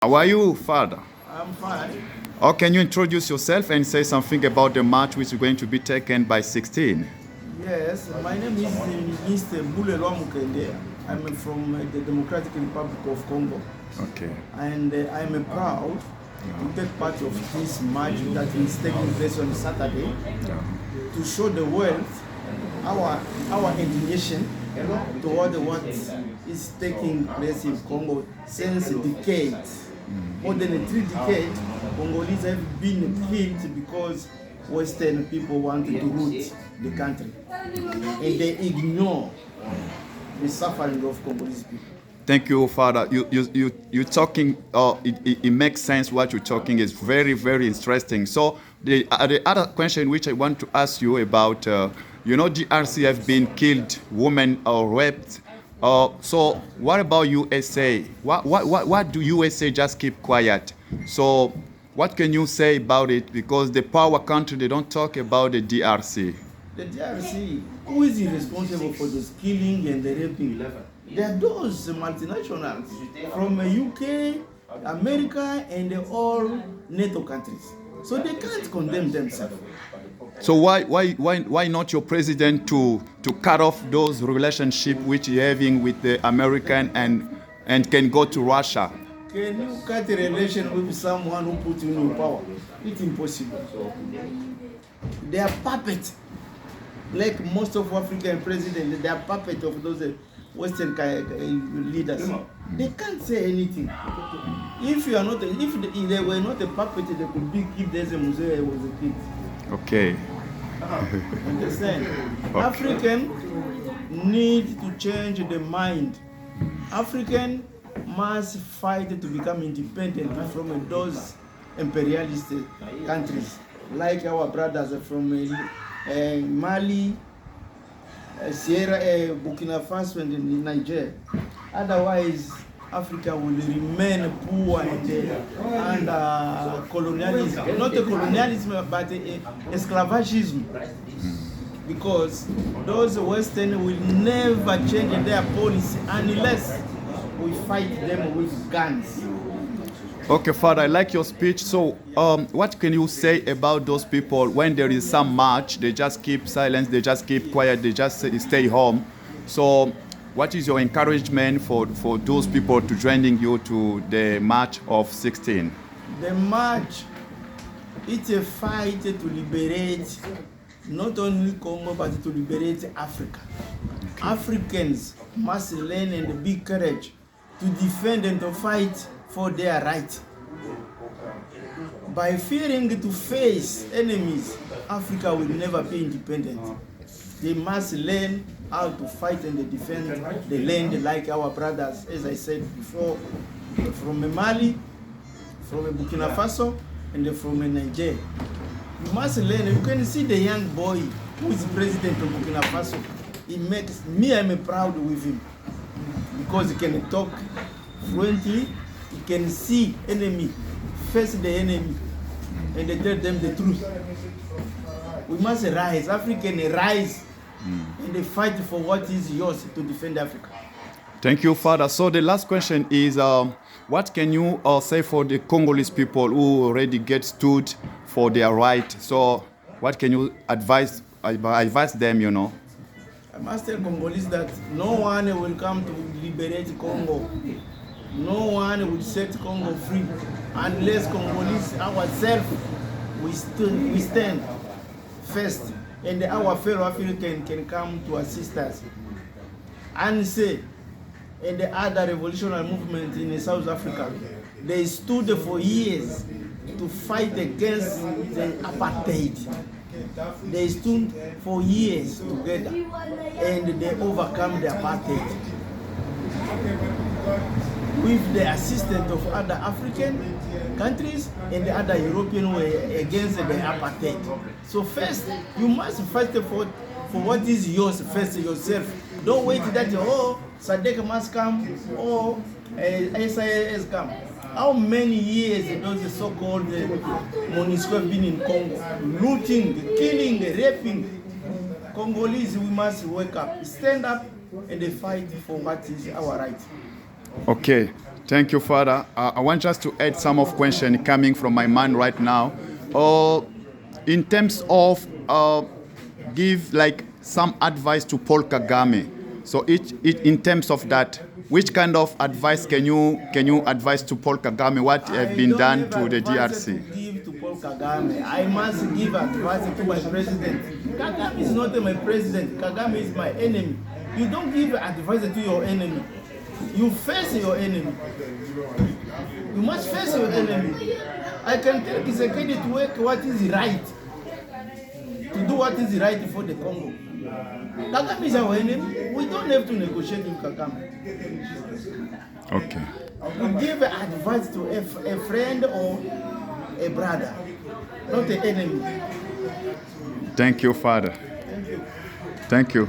How are you, Father? I'm fine. Or can you introduce yourself and say something about the match which is going to be taken by 16? Yes, my name is Mr. Bulelwa Mukende. I'm from the Democratic Republic of Congo, Okay. and I'm proud to take part of this match that is taking place on Saturday to show the world our indignation toward what is taking place in Congo since decades. More than 3 decades, Congolese have been killed because Western people wanted to root the country, and they ignore the suffering of Congolese people. Thank you, Father. You talking. It makes sense. What you're talking is very, very interesting. So the other question which I want to ask you about, DRC have been killed, women are raped. So what about USA? What do USA just keep quiet? So what can you say about it? Because the power country, they don't talk about the DRC. The DRC, who is responsible for this killing and the raping? They are those multinationals from UK, America, and all NATO countries. So they can't condemn themselves. So why not your president to cut off those relationships which you're having with the American and can go to Russia? Can you cut a relation with someone who put you in power? It's impossible. They are puppets. Like most of African presidents, they are puppets of those Western leaders. They can't say anything. If you are not, if they were not a puppet, they could be killed as a museum was a kid. Okay. Understand? Okay. African need to change the mind. African must fight to become independent from those imperialist countries, like our brothers from Mali, Burkina Faso, and Niger. Otherwise, Africa will remain poor and colonialism. Not a colonialism, but esclavagism. Because those Western will never change their policy unless we fight them with guns. Okay, Father, I like your speech. So, what can you say about those people when there is some march, they just keep silence, they just keep quiet, they just stay home? So, what is your encouragement for those people to joining you to the March of 16? The march, it's a fight to liberate not only Congo, but to liberate Africa. Okay. Africans must learn and be courage to defend and to fight for their right. By fearing to face enemies, Africa will never be independent. They must learn how to fight and defend the land like our brothers, as I said before, from Mali, from Burkina Faso, and from Niger. You must learn. You can see the young boy who is president of Burkina Faso. He makes me, I'm proud with him because he can talk fluently. He can see enemy, face the enemy, and they tell them the truth. We must rise. African rise, and they fight for what is yours to defend Africa. Thank you, Father. So the last question is, what can you say for the Congolese people who already get stood for their right? So what can you advise them, I must tell Congolese that no one will come to liberate Congo. No one will set Congo free unless Congolese ourselves we stand first, and our fellow African can come to assist us. And say, and the other revolutionary movement in South Africa, they stood for years to fight against the apartheid. They stood for years together, and they overcome the apartheid with the assistance of other African countries and the other European way against the apartheid. So first, you must fight for what is yours first yourself. Don't wait that, SADC must come, SIS come. How many years those so-called MONUSCO have been in Congo? Looting, killing, raping. Congolese, we must wake up, stand up, and fight for what is our right. Okay, thank you, Father. I want just to add some of question coming from my mind right now. In terms of give like some advice to Paul Kagame. So in terms of that, which kind of advice can you advise to Paul Kagame? What have been done to the DRC? To give to Paul Kagame. I must give advice to my president. Kagame is not my president. Kagame is my enemy. You don't give advice to your enemy. You face your enemy. You must face your enemy. I can tell Kisekedi to work what is right. To do what is right for the Congo. Kagame is our enemy. We don't have to negotiate with Kagame. Okay. We give advice to a friend or a brother, not an enemy. Thank you, Father. Thank you. Thank you.